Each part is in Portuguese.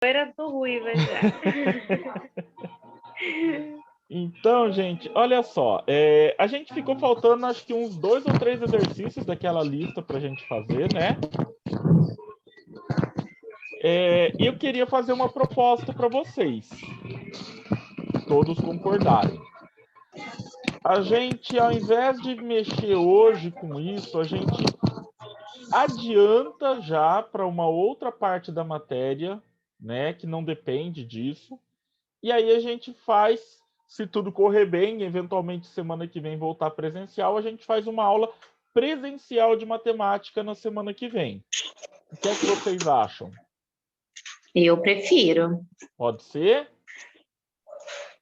loira, tô ruiva já. Então, gente, olha só. A gente ficou faltando, acho que uns 2 ou 3 exercícios daquela lista para a gente fazer, né? E eu queria fazer uma proposta para vocês. Todos concordarem. A gente, ao invés de mexer hoje com isso, a gente adianta já para uma outra parte da matéria, né, que não depende disso. E aí a gente faz, se tudo correr bem, eventualmente semana que vem voltar presencial, a gente faz uma aula presencial de matemática na semana que vem. O que é que vocês acham? Eu prefiro. Pode ser?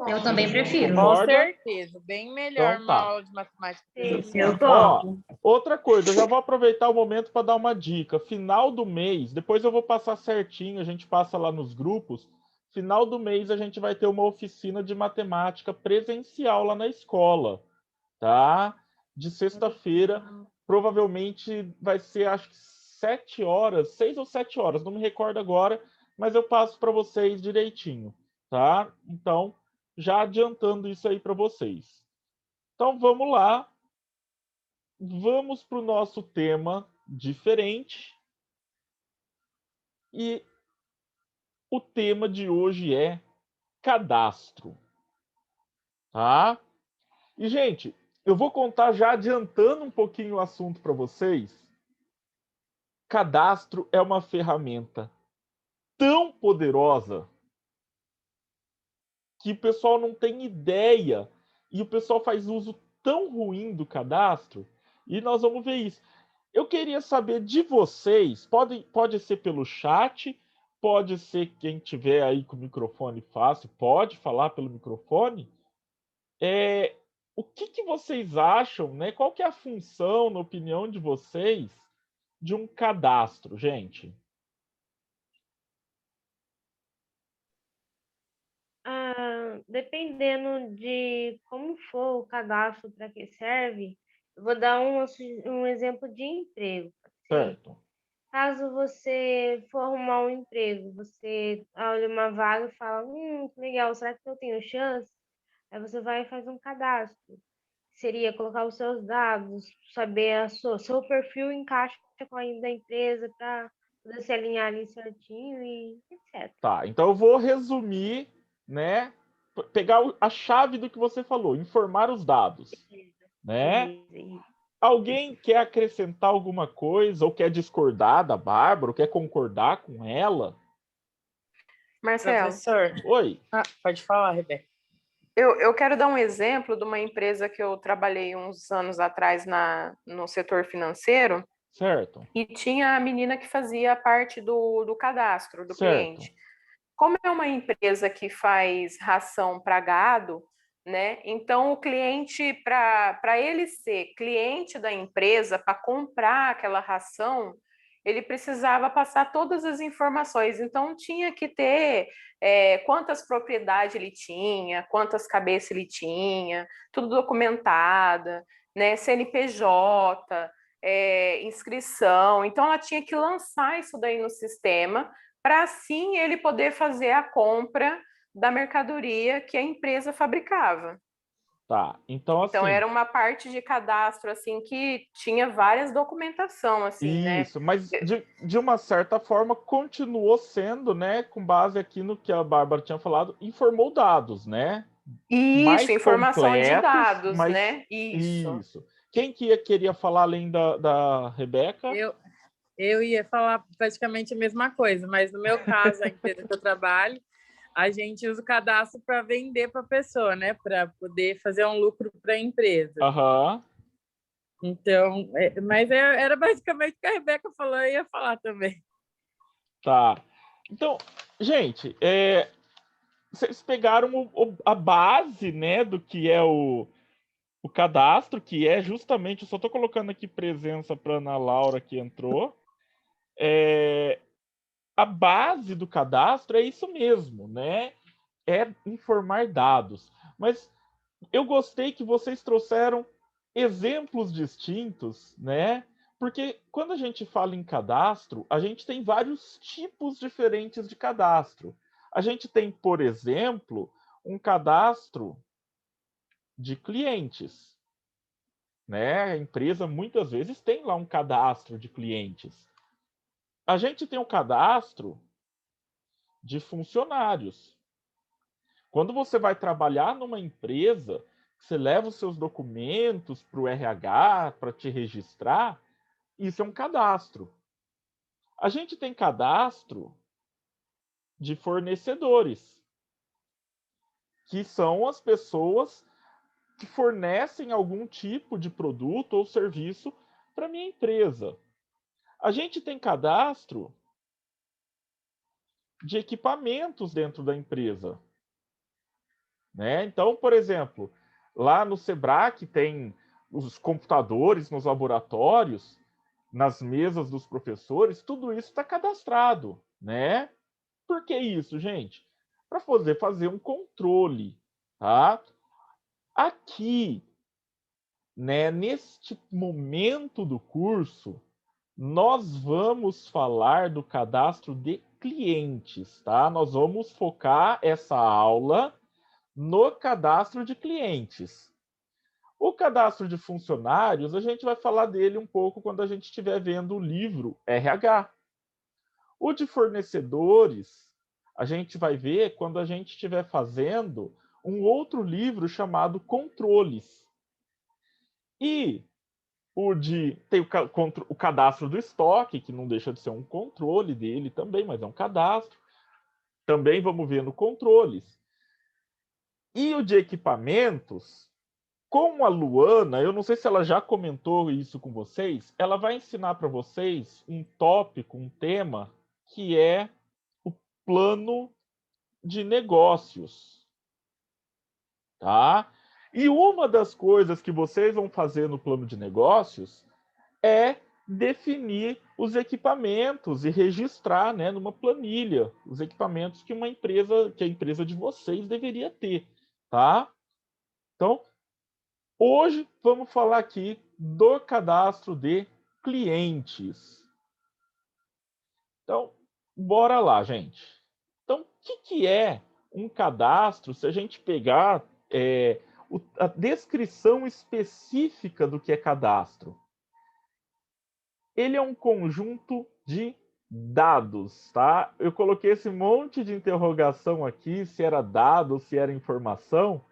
Eu também prefiro. Com Concorda? certeza, bem melhor Então uma tá. aula de matemática Sim. presencial. Eu topo. Outra coisa, eu já vou aproveitar o momento para dar uma dica. Final do mês, depois eu vou passar certinho, a gente passa lá nos grupos. Final do mês a gente vai ter uma oficina de matemática presencial lá na escola, tá? De sexta-feira, provavelmente vai ser, acho que 7 horas, 6 ou 7 horas, não me recordo agora, mas eu passo para vocês direitinho, tá? Então, já adiantando isso aí para vocês. Então, vamos lá. Vamos para o nosso tema diferente. E o tema de hoje é cadastro. Tá? E, gente, eu vou contar já adiantando um pouquinho o assunto para vocês. Cadastro é uma ferramenta tão poderosa que o pessoal não tem ideia. E o pessoal faz uso tão ruim do cadastro. E nós vamos ver isso. Eu queria saber de vocês, pode ser pelo chat, pode ser quem tiver aí com o microfone fácil, pode falar pelo microfone. O que vocês acham, né? Qual que é a função, na opinião de vocês, de um cadastro, gente? Dependendo de como for o cadastro para que serve, eu vou dar um exemplo de emprego. Certo. Caso você for arrumar um emprego, você olha uma vaga e fala, que legal, será que eu tenho chance? Aí você vai e faz um cadastro. Seria colocar os seus dados, saber seu perfil encaixa com a da empresa para poder se alinhar ali certinho e etc. Tá, então eu vou resumir, né? Pegar a chave do que você falou, informar os dados, né? Alguém quer acrescentar alguma coisa ou quer discordar da Bárbara, ou quer concordar com ela? Marcelo. Professor. Oi. Pode falar, Rebeca. Eu quero dar um exemplo de uma empresa que eu trabalhei uns anos atrás no setor financeiro. Certo. E tinha a menina que fazia parte do cadastro do certo. cliente. Como é uma empresa que faz ração para gado, né? Então o cliente, para ele ser cliente da empresa, para comprar aquela ração, ele precisava passar todas as informações. Então tinha que ter quantas propriedades ele tinha, quantas cabeças ele tinha, tudo documentada, né? CNPJ, inscrição. Então ela tinha que lançar isso daí no sistema para assim ele poder fazer a compra da mercadoria que a empresa fabricava. Tá, então assim... Então era uma parte de cadastro assim que tinha várias documentação assim, né? Isso, mas de uma certa forma continuou sendo, né, com base aqui no que a Bárbara tinha falado, informou dados, né? Isso, mais informação completos, de dados, mas... né? Isso. Quem que queria falar além da Rebeca? Eu ia falar praticamente a mesma coisa, mas no meu caso, a empresa que eu trabalho, a gente usa o cadastro para vender para a pessoa, né? Para poder fazer um lucro para a empresa. Aham. Então, mas era basicamente o que a Rebeca falou, eu ia falar também. Tá. Então, gente, vocês pegaram a base, né, do que é o cadastro, que é justamente, eu só estou colocando aqui presença para Ana Laura que entrou. A base do cadastro é isso mesmo, né? É informar dados. Mas eu gostei que vocês trouxeram exemplos distintos, né? Porque quando a gente fala em cadastro, a gente tem vários tipos diferentes de cadastro. A gente tem, por exemplo, um cadastro de clientes, né? A empresa muitas vezes tem lá um cadastro de clientes. A gente tem um cadastro de funcionários. Quando você vai trabalhar numa empresa, você leva os seus documentos para o RH para te registrar, isso é um cadastro. A gente tem cadastro de fornecedores, que são as pessoas que fornecem algum tipo de produto ou serviço para minha empresa. A gente tem cadastro de equipamentos dentro da empresa, né? Então, por exemplo, lá no Sebrae tem os computadores nos laboratórios, nas mesas dos professores, tudo isso está cadastrado, né? Por que isso, gente? Para poder fazer um controle, tá? Aqui, né, neste momento do curso, nós vamos falar do cadastro de clientes, tá? Nós vamos focar essa aula no cadastro de clientes. O cadastro de funcionários, a gente vai falar dele um pouco quando a gente estiver vendo o livro RH. O de fornecedores, a gente vai ver quando a gente estiver fazendo um outro livro chamado Controles. E tem o cadastro do estoque, que não deixa de ser um controle dele também, mas é um cadastro. Também vamos ver no controles. E o de equipamentos, com a Luana, eu não sei se ela já comentou isso com vocês, ela vai ensinar para vocês um tópico, um tema, que é o plano de negócios. Tá? E uma das coisas que vocês vão fazer no plano de negócios é definir os equipamentos e registrar, né, numa planilha os equipamentos que a empresa de vocês deveria ter, tá? Então, hoje vamos falar aqui do cadastro de clientes. Então, bora lá, gente. Então, o que é um cadastro se a gente pegar a descrição específica do que é cadastro? Ele é um conjunto de dados, tá? Eu coloquei esse monte de interrogação aqui, se era dado, se era informação,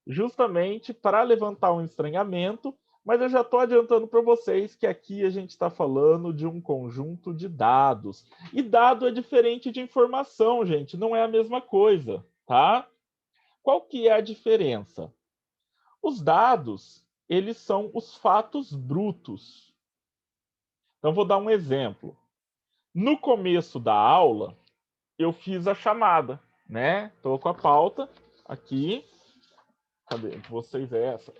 justamente para levantar um estranhamento, mas eu já estou adiantando para vocês que aqui a gente está falando de um conjunto de dados. E dado é diferente de informação, gente, não é a mesma coisa, tá? Qual que é a diferença? Os dados, eles são os fatos brutos. Então, vou dar um exemplo. No começo da aula, eu fiz a chamada, né? Estou com a pauta aqui. Cadê? De vocês é essa?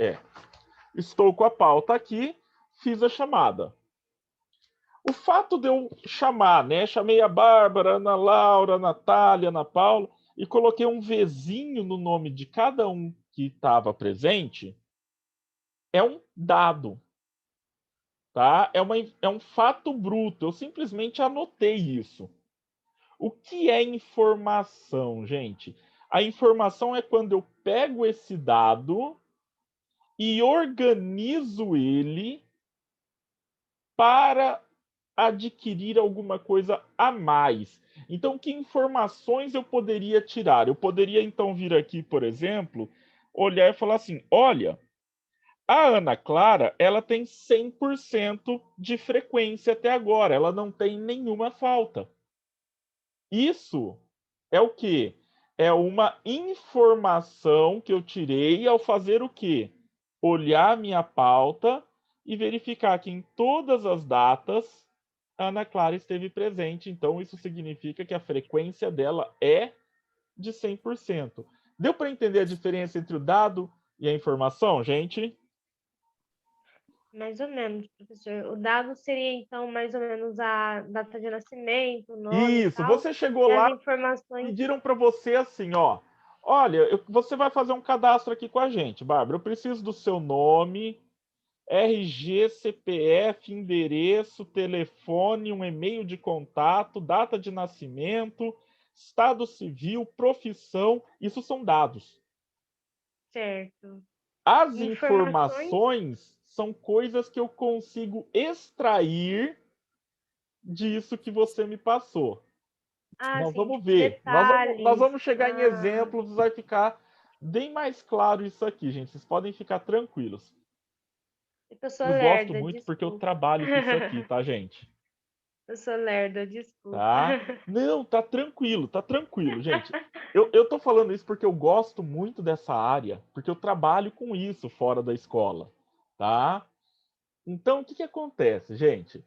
Estou com a pauta aqui, fiz a chamada. O fato de eu chamar, né? Chamei a Bárbara, a Ana Laura, a Natália, a Ana Paula, e coloquei um Vzinho no nome de cada um que estava presente, é um dado. Tá? É um fato bruto. Eu simplesmente anotei isso. O que é informação, gente? A informação é quando eu pego esse dado e organizo ele para adquirir alguma coisa a mais. Então, que informações eu poderia tirar? Eu poderia, então, vir aqui, por exemplo, olhar e falar assim, olha, a Ana Clara, ela tem 100% de frequência até agora. Ela não tem nenhuma falta. Isso é o quê? É uma informação que eu tirei ao fazer o quê? Olhar minha pauta e verificar que em todas as datas a Ana Clara esteve presente. Então, isso significa que a frequência dela é de 100%. Deu para entender a diferença entre o dado e a informação, gente? Mais ou menos, professor. O dado seria, então, mais ou menos a data de nascimento, o nome Isso, e tal. você chegou E lá, as informações... pediram para você assim, ó, olha, você vai fazer um cadastro aqui com a gente, Bárbara, eu preciso do seu nome, RG, CPF, endereço, telefone, um e-mail de contato, data de nascimento, estado civil, profissão, isso são dados. Certo. As Informações? informações são coisas que eu consigo extrair disso que você me passou. Ah, Nós sim, vamos tipo ver. Nós detalhes. vamos chegar em exemplos, vai ficar bem mais claro isso aqui, gente. Vocês podem ficar tranquilos. Eu sou Eu gosto lerda, muito porque eu desculpa. trabalho com isso aqui, tá, gente? Eu sou lerda, desculpa. Tá? Não, tá tranquilo, gente. Eu tô falando isso porque eu gosto muito dessa área, porque eu trabalho com isso fora da escola, tá? Então, o que acontece, gente?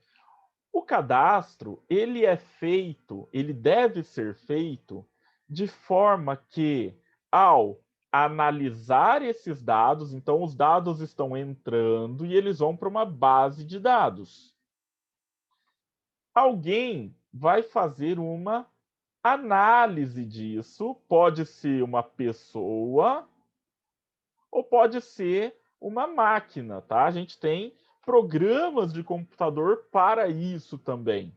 O cadastro, ele é feito, ele deve ser feito de forma que, ao analisar esses dados, então os dados estão entrando e eles vão para uma base de dados. Alguém vai fazer uma análise disso, pode ser uma pessoa ou pode ser uma máquina, tá? A gente tem programas de computador para isso também.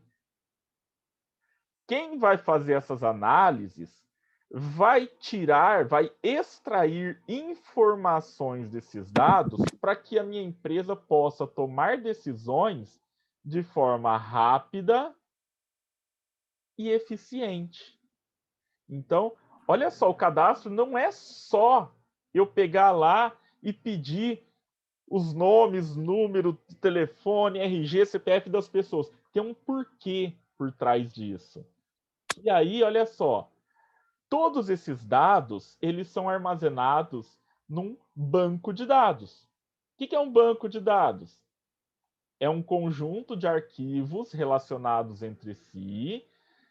Quem vai fazer essas análises vai tirar, vai extrair informações desses dados para que a minha empresa possa tomar decisões de forma rápida e eficiente. Então, olha só, o cadastro não é só eu pegar lá e pedir os nomes, número, telefone, RG, CPF das pessoas. Tem um porquê por trás disso. E aí, olha só, todos esses dados, eles são armazenados num banco de dados. O que é um banco de dados? É um conjunto de arquivos relacionados entre si,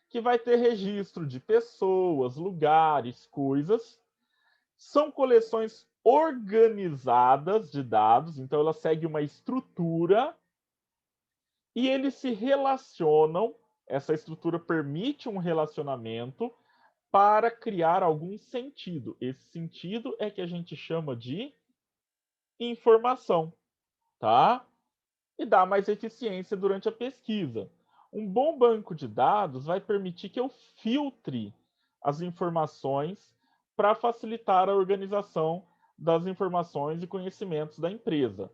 que vai ter registro de pessoas, lugares, coisas. São coleções organizadas de dados, então ela segue uma estrutura e eles se relacionam. Essa estrutura permite um relacionamento para criar algum sentido. Esse sentido é que a gente chama de informação, tá? E dá mais eficiência durante a pesquisa. Um bom banco de dados vai permitir que eu filtre as informações para facilitar a organização das informações e conhecimentos da empresa.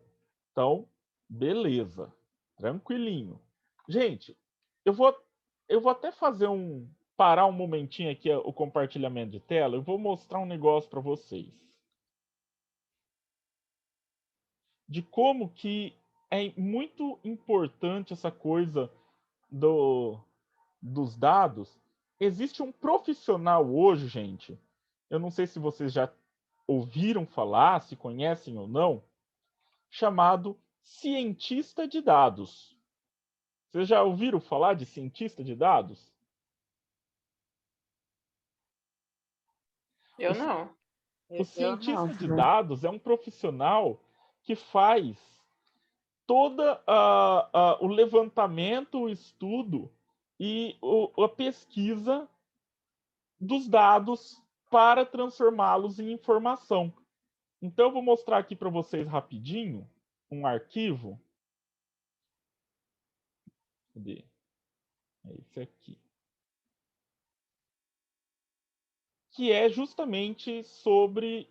Então, beleza, tranquilinho. Gente, eu vou até parar um momentinho aqui o compartilhamento de tela. Eu vou mostrar um negócio para vocês. De como que é muito importante essa coisa dos dados. Existe um profissional hoje, gente. Eu não sei se vocês já ouviram falar, se conhecem ou não, chamado cientista de dados. Vocês já ouviram falar de cientista de dados? Eu não. O cientista de dados é um profissional que faz todo o levantamento, o estudo e a pesquisa dos dados para transformá-los em informação. Então, eu vou mostrar aqui para vocês rapidinho um arquivo. Cadê? É esse aqui. Que é justamente sobre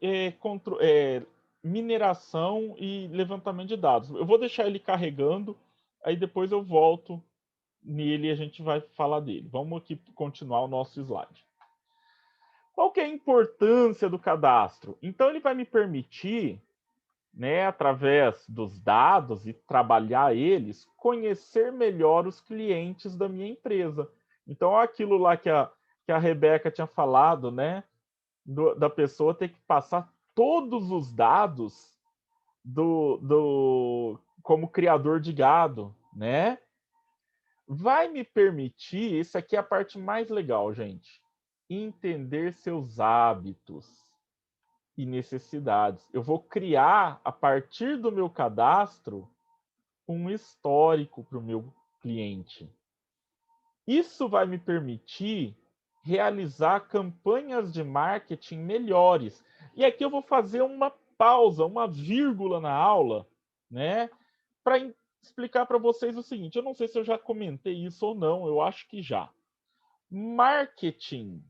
mineração e levantamento de dados. Eu vou deixar ele carregando, aí depois eu volto nele e a gente vai falar dele. Vamos aqui continuar o nosso slide. Qual que é a importância do cadastro? Então, ele vai me permitir, né, através dos dados e trabalhar eles, conhecer melhor os clientes da minha empresa. Então, aquilo lá que a Rebeca tinha falado, né, da pessoa ter que passar todos os dados como criador de gado, né? Vai me permitir, isso aqui é a parte mais legal, gente, entender seus hábitos e necessidades. Eu vou criar, a partir do meu cadastro, um histórico para o meu cliente. Isso vai me permitir realizar campanhas de marketing melhores. E aqui eu vou fazer uma pausa, uma vírgula na aula, né? para explicar para vocês o seguinte, eu não sei se eu já comentei isso ou não, eu acho que já. Marketing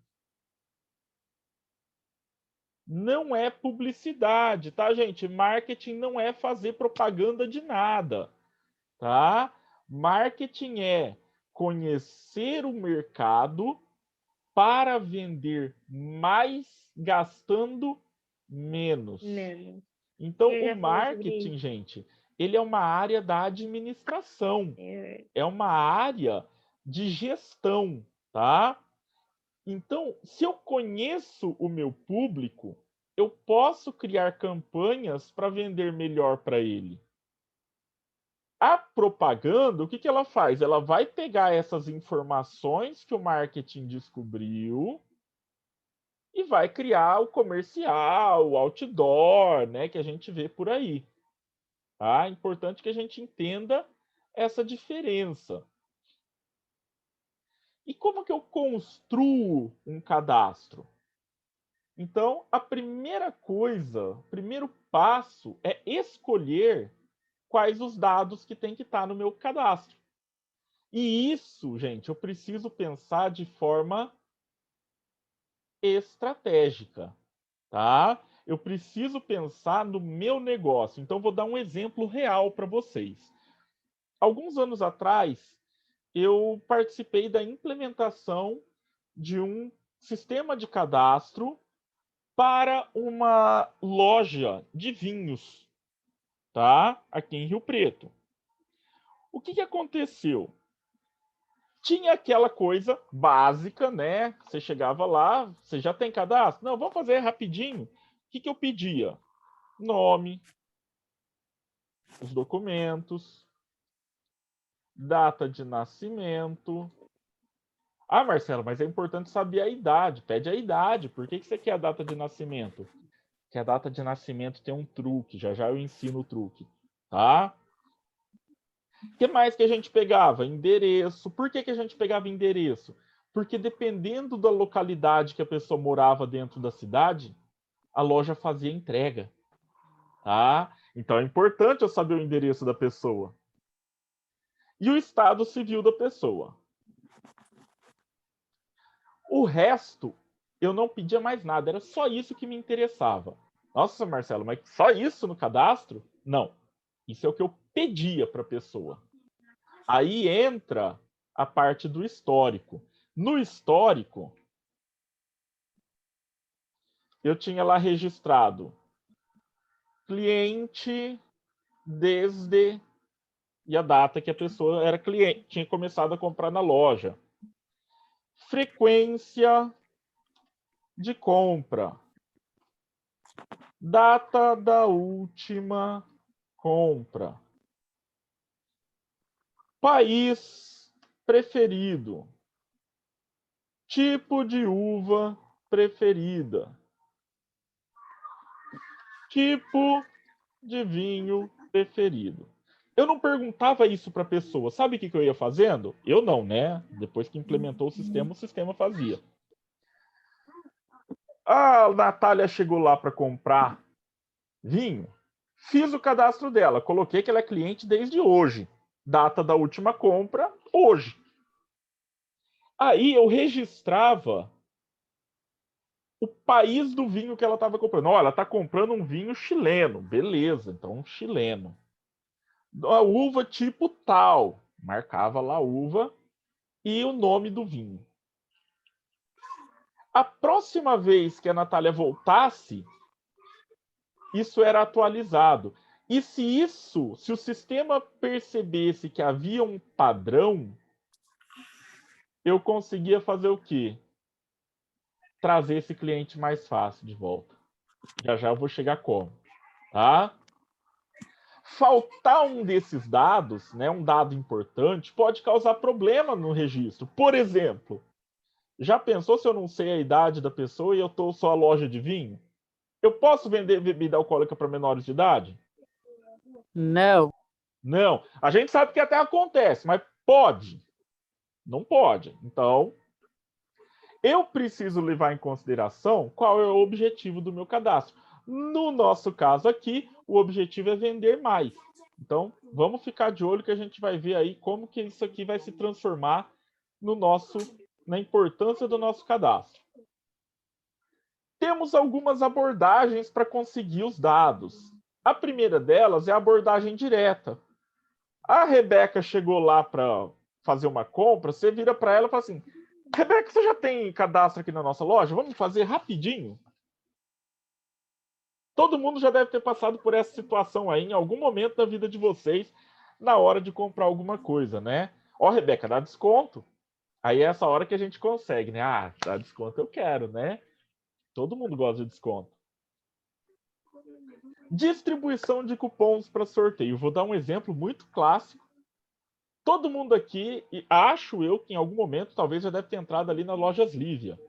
não é publicidade, tá, gente? Marketing não é fazer propaganda de nada, tá? Marketing é conhecer o mercado para vender mais gastando menos. Então, o marketing, gente, ele é uma área da administração. É uma área de gestão, tá? Então, se eu conheço o meu público, eu posso criar campanhas para vender melhor para ele. A propaganda, o que ela faz? Ela vai pegar essas informações que o marketing descobriu e vai criar o comercial, o outdoor, né, que a gente vê por aí. Tá? É importante que a gente entenda essa diferença. E como que eu construo um cadastro? Então, a primeira coisa, o primeiro passo é escolher quais os dados que tem que estar no meu cadastro. E isso, gente, eu preciso pensar de forma estratégica, tá? Eu preciso pensar no meu negócio. Então, vou dar um exemplo real para vocês. Alguns anos atrás, eu participei da implementação de um sistema de cadastro para uma loja de vinhos, tá? Aqui em Rio Preto. O que aconteceu? Tinha aquela coisa básica, né? Você chegava lá, você já tem cadastro? Não, vamos fazer rapidinho. O que eu pedia? Nome, os documentos, data de nascimento. Ah, Marcelo, mas é importante saber a idade. Pede a idade. Por que você quer a data de nascimento? Porque a data de nascimento tem um truque. Já já eu ensino o truque. Tá? O que mais que a gente pegava? Endereço. Por que a gente pegava endereço? Porque dependendo da localidade que a pessoa morava dentro da cidade, a loja fazia entrega. Tá? Então é importante eu saber o endereço da pessoa. E o estado civil da pessoa. O resto, eu não pedia mais nada. Era só isso que me interessava. Nossa, Marcelo, mas só isso no cadastro? Não. Isso é o que eu pedia para a pessoa. Aí entra a parte do histórico. No histórico, eu tinha lá registrado cliente desde e a data que a pessoa era cliente, tinha começado a comprar na loja. Frequência de compra. Data da última compra. País preferido. Tipo de uva preferida. Tipo de vinho preferido. Eu não perguntava isso para a pessoa. Sabe o que eu ia fazendo? Eu não, né? Depois que implementou o sistema fazia. A Natália chegou lá para comprar vinho. Fiz o cadastro dela. Coloquei que ela é cliente desde hoje. Data da última compra, hoje. Aí eu registrava o país do vinho que ela estava comprando. Olha, ela está comprando um vinho chileno. Beleza, então um chileno. A uva tipo tal. Marcava lá a uva e o nome do vinho. A próxima vez que a Natália voltasse, isso era atualizado. E se o sistema percebesse que havia um padrão, eu conseguia fazer o quê? Trazer esse cliente mais fácil de volta. Já já eu vou chegar como, tá? Faltar um desses dados, né, um dado importante, pode causar problema no registro. Por exemplo, já pensou se eu não sei a idade da pessoa e eu estou só a loja de vinho? Eu posso vender bebida alcoólica para menores de idade? Não. Não. A gente sabe que até acontece, mas pode. Não pode. Então, eu preciso levar em consideração qual é o objetivo do meu cadastro. No nosso caso aqui, o objetivo é vender mais. Então, vamos ficar de olho que a gente vai ver aí como que isso aqui vai se transformar na importância do nosso cadastro. Temos algumas abordagens para conseguir os dados. A primeira delas é a abordagem direta. A Rebeca chegou lá para fazer uma compra, você vira para ela e fala assim: Rebeca, você já tem cadastro aqui na nossa loja? Vamos fazer rapidinho? Todo mundo já deve ter passado por essa situação aí em algum momento da vida de vocês, na hora de comprar alguma coisa, né? Ó, Rebeca, dá desconto. Aí é essa hora que a gente consegue, né? Ah, dá desconto eu quero, né? Todo mundo gosta de desconto. Distribuição de cupons para sorteio. Vou dar um exemplo muito clássico. Todo mundo aqui, e acho eu que em algum momento, talvez já deve ter entrado ali na Lojas Lívia.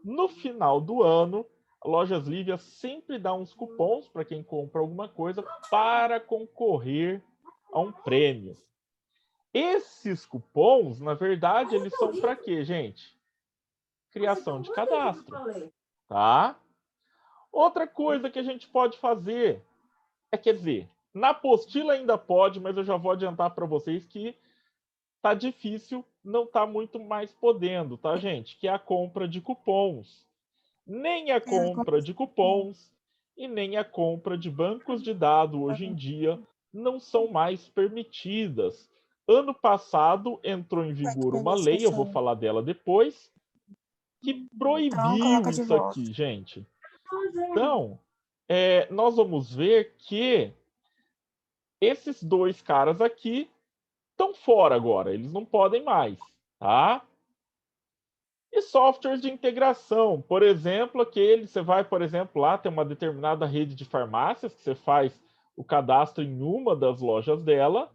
No final do ano, a Lojas Lívia sempre dá uns cupons para quem compra alguma coisa para concorrer a um prêmio. Esses cupons, na verdade, eles são para quê, gente? Criação de cadastro, tá? Outra coisa que a gente pode fazer quer dizer, na apostila ainda pode, mas eu já vou adiantar para vocês que tá difícil, não tá muito mais podendo, tá, gente? Que é a compra de cupons. Nem a compra de cupons e nem a compra de bancos de dados hoje em dia não são mais permitidas. Ano passado entrou em vigor uma lei, eu vou falar dela depois, que proibiu isso aqui, gente. Então, nós vamos ver que esses dois caras aqui estão fora agora, eles não podem mais, tá? E softwares de integração, por exemplo, você vai, por exemplo, lá tem uma determinada rede de farmácias que você faz o cadastro em uma das lojas dela,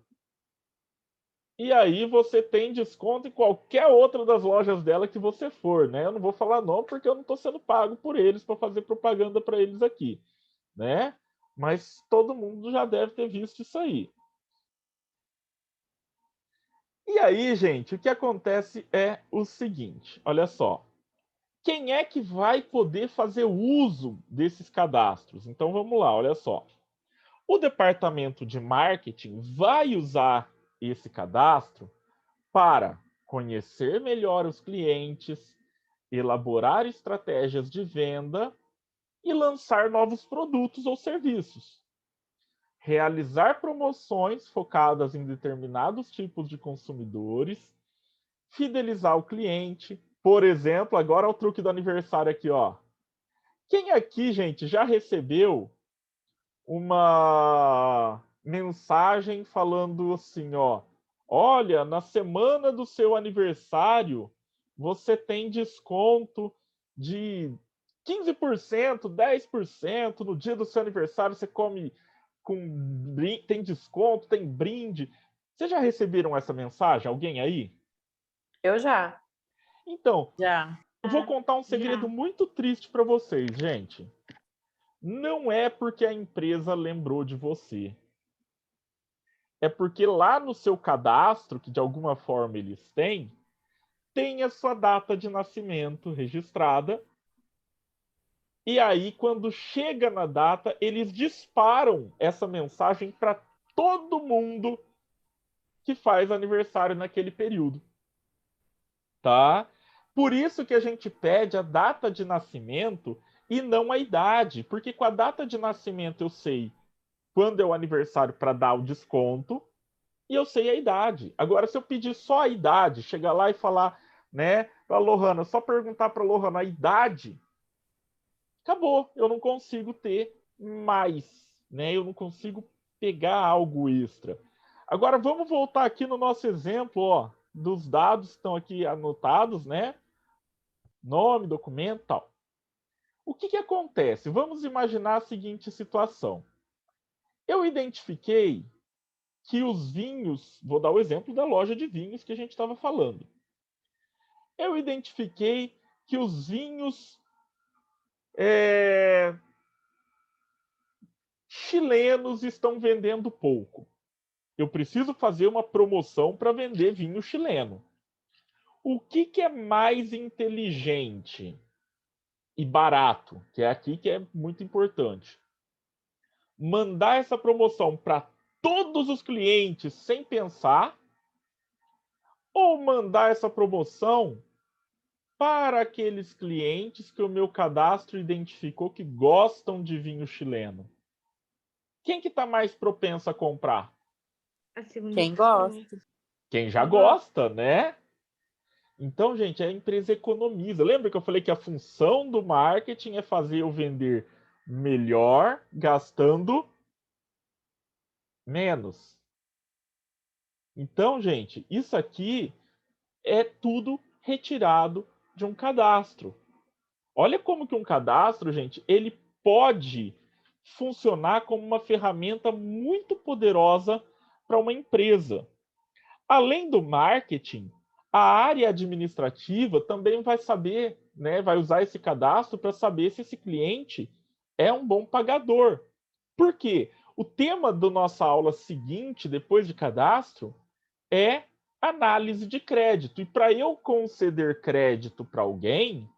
e aí você tem desconto em qualquer outra das lojas dela que você for, né? Eu não vou falar não porque eu não estou sendo pago por eles para fazer propaganda para eles aqui, né? Mas todo mundo já deve ter visto isso aí. E aí, gente, o que acontece é o seguinte, olha só. Quem é que vai poder fazer uso desses cadastros? Então vamos lá, olha só. O departamento de marketing vai usar esse cadastro para conhecer melhor os clientes, elaborar estratégias de venda e lançar novos produtos ou serviços. Realizar promoções focadas em determinados tipos de consumidores, fidelizar o cliente. Por exemplo, agora é o truque do aniversário aqui, ó. Quem aqui, gente, já recebeu uma mensagem falando assim, ó, olha, na semana do seu aniversário, você tem desconto de 15%, 10%, no dia do seu aniversário você come tem desconto, tem brinde. Vocês já receberam essa mensagem? Alguém aí? Eu já. Então, Já. eu vou contar um segredo muito triste para vocês, gente. Não é porque a empresa lembrou de você. É porque lá no seu cadastro, que de alguma forma eles têm, tem a sua data de nascimento registrada. E aí, quando chega na data, eles disparam essa mensagem para todo mundo que faz aniversário naquele período. Tá? Por isso que a gente pede a data de nascimento e não a idade, porque com a data de nascimento eu sei quando é o aniversário para dar o desconto e eu sei a idade. Agora, se eu pedir só a idade, chegar lá e falar, né, para a Lohana, só perguntar para a Lohana a idade, acabou, eu não consigo ter mais, né? Eu não consigo pegar algo extra. Agora, vamos voltar aqui no nosso exemplo, ó, dos dados que estão aqui anotados, né? Nome, documento, tal. O que acontece? Vamos imaginar a seguinte situação. Eu identifiquei que os vinhos, vou dar o exemplo da loja de vinhos que a gente estava falando. Eu identifiquei que os vinhos chilenos estão vendendo pouco. Eu preciso fazer uma promoção para vender vinho chileno. O que é mais inteligente e barato, que é aqui que é muito importante? Mandar essa promoção para todos os clientes sem pensar, ou mandar essa promoção para aqueles clientes que o meu cadastro identificou que gostam de vinho chileno? Quem que está mais propenso a comprar? A segunda Quem opção. gosta. Quem já gosta, né? Então, gente, a empresa economiza. Lembra que eu falei que a função do marketing é fazer eu vender melhor, gastando menos. Então, gente, isso aqui é tudo retirado de um cadastro. Olha como que um cadastro, gente, ele pode funcionar como uma ferramenta muito poderosa para uma empresa. Além do marketing, a área administrativa também vai saber, né, vai usar esse cadastro para saber se esse cliente é um bom pagador. Por quê? O tema da nossa aula seguinte, depois de cadastro, é análise de crédito. E para eu conceder crédito para alguém,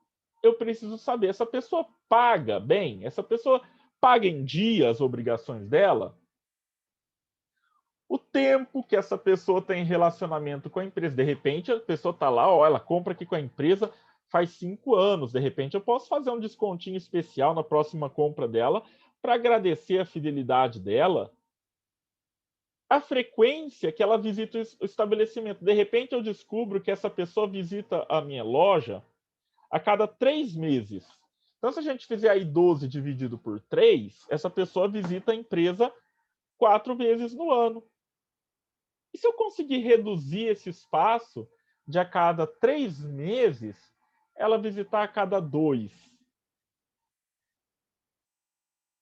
eu preciso saber, essa pessoa paga bem? Essa pessoa paga em dia as obrigações dela? O tempo que essa pessoa tem relacionamento com a empresa. De repente, a pessoa está lá, ó, ela compra aqui com a empresa faz 5 anos. De repente, eu posso fazer um descontinho especial na próxima compra dela para agradecer a fidelidade dela. A frequência que ela visita o estabelecimento. De repente, eu descubro que essa pessoa visita a minha loja a cada 3 meses. Então, se a gente fizer aí 12 dividido por 3, essa pessoa visita a empresa 4 vezes no ano. E se eu conseguir reduzir esse espaço de a cada 3 meses, ela visitar a cada 2?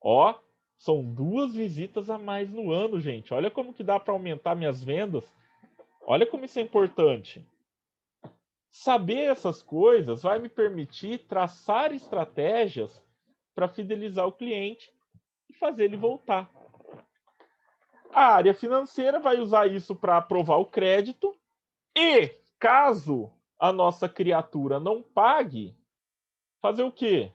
Ó, são 2 visitas a mais no ano, gente. Olha como que dá para aumentar minhas vendas. Olha como isso é importante. Saber essas coisas vai me permitir traçar estratégias para fidelizar o cliente e fazer ele voltar. A área financeira vai usar isso para aprovar o crédito e, caso a nossa criatura não pague, fazer o quê?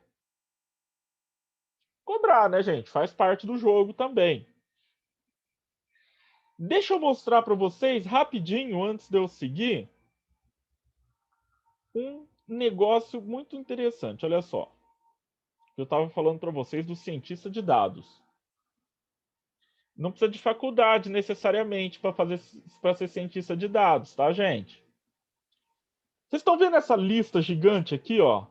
Cobrar, né, gente? Faz parte do jogo também. Deixa eu mostrar para vocês rapidinho, antes de eu seguir, um negócio muito interessante. Olha só. Eu estava falando para vocês do cientista de dados. Não precisa de faculdade necessariamente para ser cientista de dados, tá, gente? Vocês estão vendo essa lista gigante aqui, ó?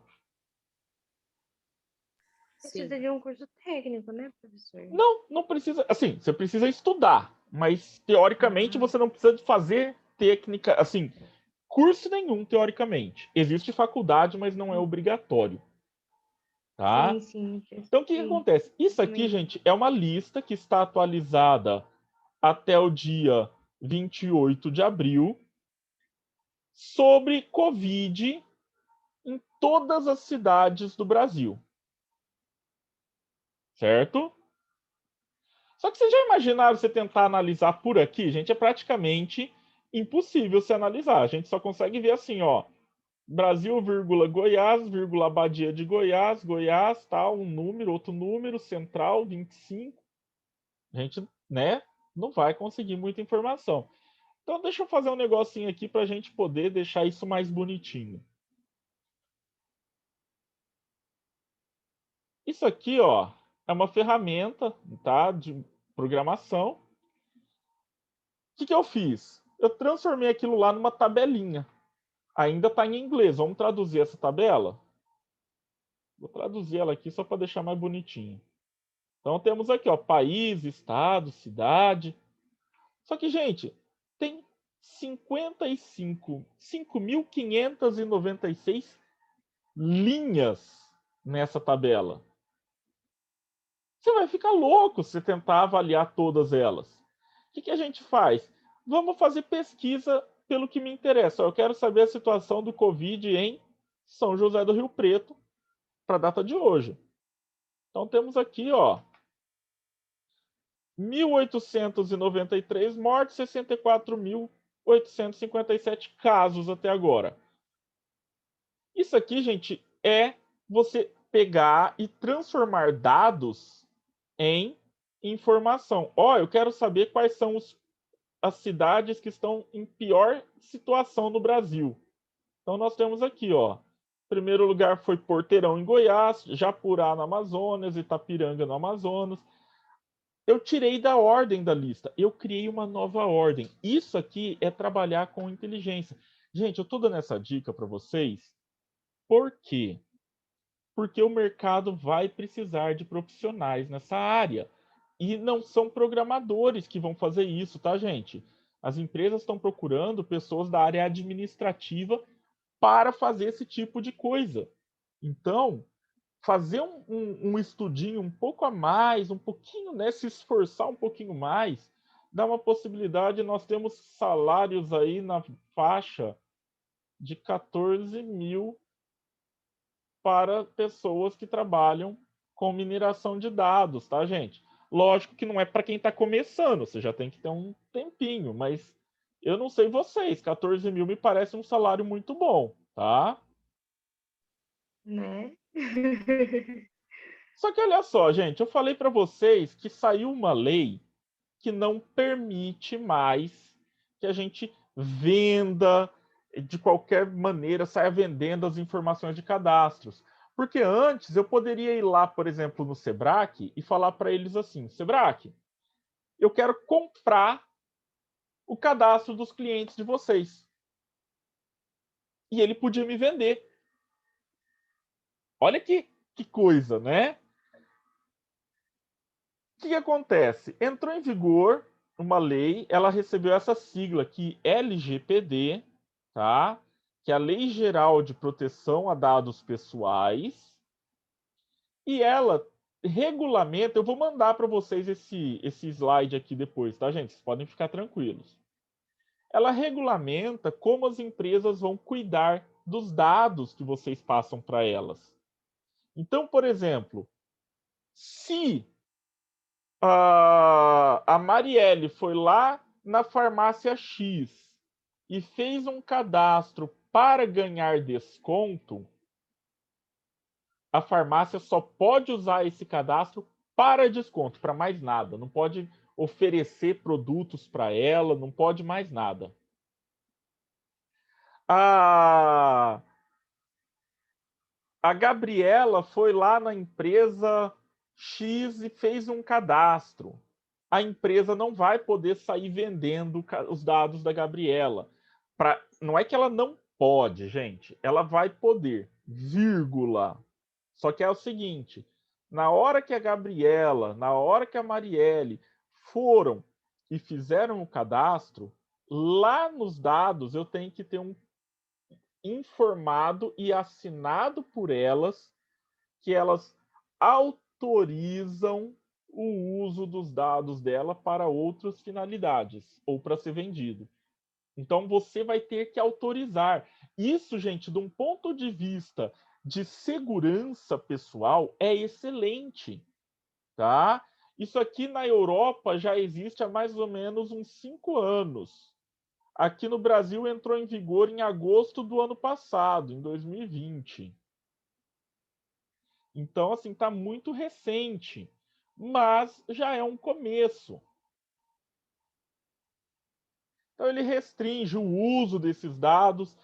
Precisa de um curso técnico, né, professor? Não precisa. Assim, você precisa estudar, mas teoricamente você não precisa de fazer técnica, assim, curso nenhum, teoricamente. Existe faculdade, mas não é obrigatório. Tá? Sim. Então, o que acontece? Isso aqui, gente, é uma lista que está atualizada até o dia 28 de abril sobre Covid em todas as cidades do Brasil. Certo? Só que vocês já imaginaram você tentar analisar por aqui? Gente, é praticamente impossível se analisar. A gente só consegue ver assim, ó. Brasil, vírgula, Goiás, vírgula, Badia de Goiás, Goiás, tal, um número, outro número, Central, 25. A gente, né, não vai conseguir muita informação. Então, deixa eu fazer um negocinho aqui para a gente poder deixar isso mais bonitinho. Isso aqui, ó, é uma ferramenta, tá, de programação. O que eu fiz? Eu transformei aquilo lá numa tabelinha. Ainda está em inglês. Vamos traduzir essa tabela? Vou traduzir ela aqui só para deixar mais bonitinho. Então temos aqui, ó, país, estado, cidade. Só que, gente, tem 5.596 linhas nessa tabela. Você vai ficar louco se tentar avaliar todas elas. O que a gente faz? Vamos fazer pesquisa pelo que me interessa. Eu quero saber a situação do Covid em São José do Rio Preto para a data de hoje. Então temos aqui, ó, 1.893 mortes, 64.857 casos até agora. Isso aqui, gente, é você pegar e transformar dados em informação. Ó, eu quero saber quais são as cidades que estão em pior situação no Brasil. Então, nós temos aqui, ó. Primeiro lugar foi Porteirão, em Goiás, Japurá, no Amazonas, Itapiranga, no Amazonas. Eu tirei da ordem da lista. Eu criei uma nova ordem. Isso aqui é trabalhar com inteligência. Gente, eu estou dando essa dica para vocês. Por quê? Porque o mercado vai precisar de profissionais nessa área. E não são programadores que vão fazer isso, tá, gente? As empresas estão procurando pessoas da área administrativa para fazer esse tipo de coisa. Então, fazer um estudinho um pouco a mais, um pouquinho, né, se esforçar um pouquinho mais, dá uma possibilidade. Nós temos salários aí na faixa de 14 mil para pessoas que trabalham com mineração de dados, tá, gente? Lógico que não é para quem está começando, você já tem que ter um tempinho, mas eu não sei vocês, 14 mil me parece um salário muito bom, tá? Né? Só que olha só, gente, eu falei para vocês que saiu uma lei que não permite mais que a gente venda de qualquer maneira, saia vendendo as informações de cadastros. Porque antes eu poderia ir lá, por exemplo, no Sebrae e falar para eles assim: Sebrae, eu quero comprar o cadastro dos clientes de vocês. E ele podia me vender. Olha que coisa, né? O que acontece? Entrou em vigor uma lei, ela recebeu essa sigla aqui, LGPD, tá? Que é a Lei Geral de Proteção a Dados Pessoais, e ela regulamenta, eu vou mandar para vocês esse slide aqui depois, tá, gente? Vocês podem ficar tranquilos. Ela regulamenta como as empresas vão cuidar dos dados que vocês passam para elas. Então, por exemplo, se a Marielle foi lá na farmácia X e fez um cadastro para ganhar desconto, a farmácia só pode usar esse cadastro para desconto, para mais nada. Não pode oferecer produtos para ela, não pode mais nada. A Gabriela foi lá na empresa X e fez um cadastro. A empresa não vai poder sair vendendo os dados da Gabriela. Não é que ela não pode, gente. Ela vai poder, vírgula. Só que é o seguinte, na hora que a Gabriela, na hora que a Marielle foram e fizeram o cadastro, lá nos dados eu tenho que ter um informado e assinado por elas que elas autorizam o uso dos dados dela para outras finalidades ou para ser vendido. Então você vai ter que autorizar. Isso, gente, de um ponto de vista de segurança pessoal, é excelente, tá? Isso aqui na Europa já existe há mais ou menos uns 5 anos. Aqui no Brasil entrou em vigor em agosto do ano passado, em 2020. Então, assim, está muito recente, mas já é um começo. Então, ele restringe o uso desses dados,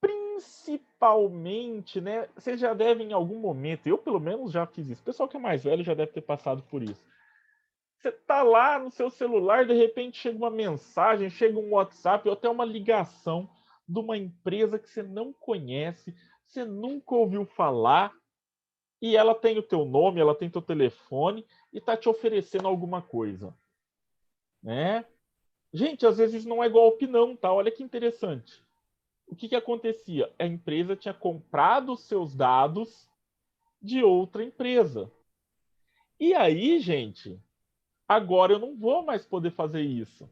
principalmente, né? Vocês já devem, em algum momento, eu pelo menos já fiz isso, o pessoal que é mais velho já deve ter passado por isso. Você tá lá no seu celular, de repente chega uma mensagem, chega um WhatsApp ou até uma ligação de uma empresa que você não conhece, você nunca ouviu falar, e ela tem o teu nome, ela tem teu telefone e tá te oferecendo alguma coisa, né? Gente, às vezes não é golpe não, tá? Olha que interessante. O que acontecia? A empresa tinha comprado os seus dados de outra empresa. E aí, gente, agora eu não vou mais poder fazer isso.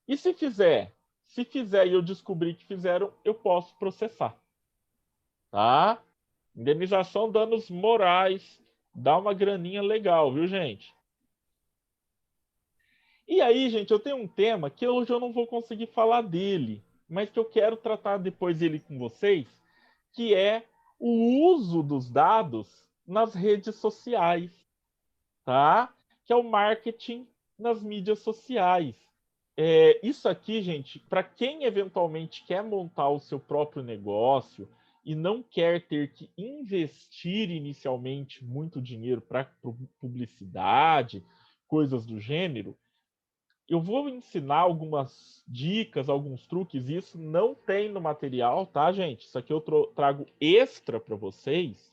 E se fizer? Se fizer e eu descobrir que fizeram, eu posso processar. Tá? Indenização danos morais. Dá uma graninha legal, viu, gente? E aí, gente, eu tenho um tema que hoje eu não vou conseguir falar dele, mas que eu quero tratar depois dele com vocês, que é o uso dos dados nas redes sociais, tá? que é o marketing nas mídias sociais. Isso aqui, gente, para quem eventualmente quer montar o seu próprio negócio e não quer ter que investir inicialmente muito dinheiro para publicidade, coisas do gênero, eu vou ensinar algumas dicas, alguns truques. Isso não tem no material, tá, gente? Isso aqui eu trago extra para vocês.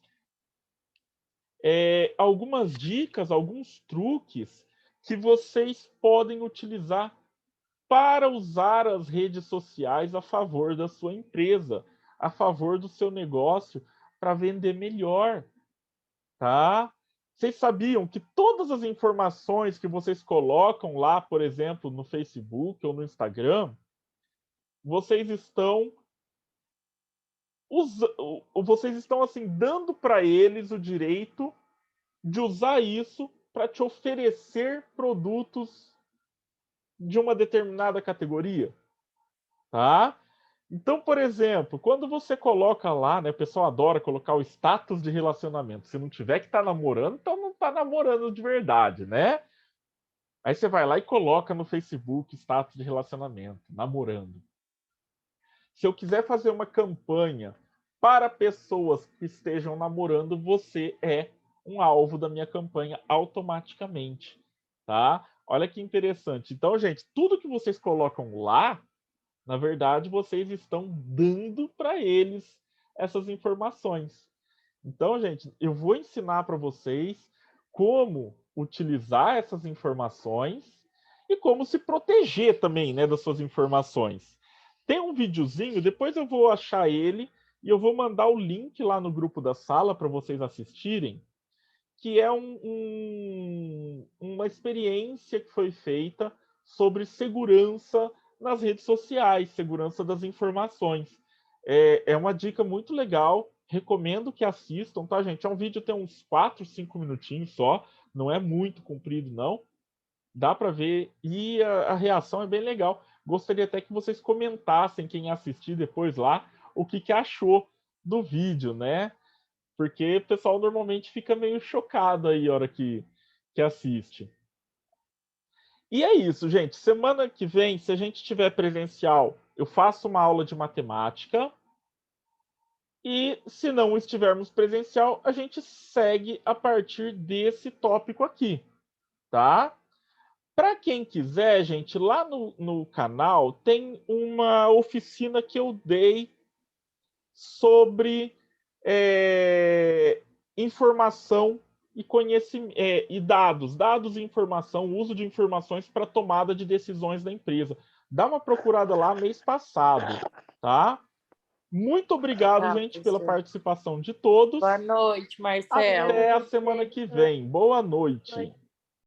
Algumas dicas, alguns truques que vocês podem utilizar para usar as redes sociais a favor da sua empresa, a favor do seu negócio, para vender melhor, tá? Vocês sabiam que todas as informações que vocês colocam lá, por exemplo, no Facebook ou no Instagram, vocês estão assim dando para eles o direito de usar isso para te oferecer produtos de uma determinada categoria, tá? Então, por exemplo, quando você coloca lá, né, o pessoal adora colocar o status de relacionamento. Se não tiver que estar namorando, então não está namorando de verdade, né? Aí você vai lá e coloca no Facebook status de relacionamento, namorando. Se eu quiser fazer uma campanha para pessoas que estejam namorando, você é um alvo da minha campanha automaticamente, tá? Olha que interessante. Então, gente, tudo que vocês colocam lá, na verdade, vocês estão dando para eles essas informações. Então, gente, eu vou ensinar para vocês como utilizar essas informações e como se proteger também, né, das suas informações. Tem um videozinho, depois eu vou achar ele e eu vou mandar o link lá no grupo da sala para vocês assistirem, que é uma experiência que foi feita sobre segurança nas redes sociais, segurança das informações. É uma dica muito legal, recomendo que assistam, tá, gente? É um vídeo, tem uns 4, 5 minutinhos só, não é muito comprido, não. Dá para ver e a reação é bem legal. Gostaria até que vocês comentassem, quem assistir depois lá, o que achou do vídeo, né? Porque o pessoal normalmente fica meio chocado aí na hora que assiste. E é isso, gente. Semana que vem, se a gente tiver presencial, eu faço uma aula de matemática. E se não estivermos presencial, a gente segue a partir desse tópico aqui, tá? Para quem quiser, gente, lá no canal tem uma oficina que eu dei sobre informação e conhecimento e dados e informação, uso de informações para tomada de decisões da empresa. Dá uma procurada lá mês passado, tá? Muito obrigado, gente, pela participação de todos. Boa noite, Marcelo. Até a semana que vem. Boa noite.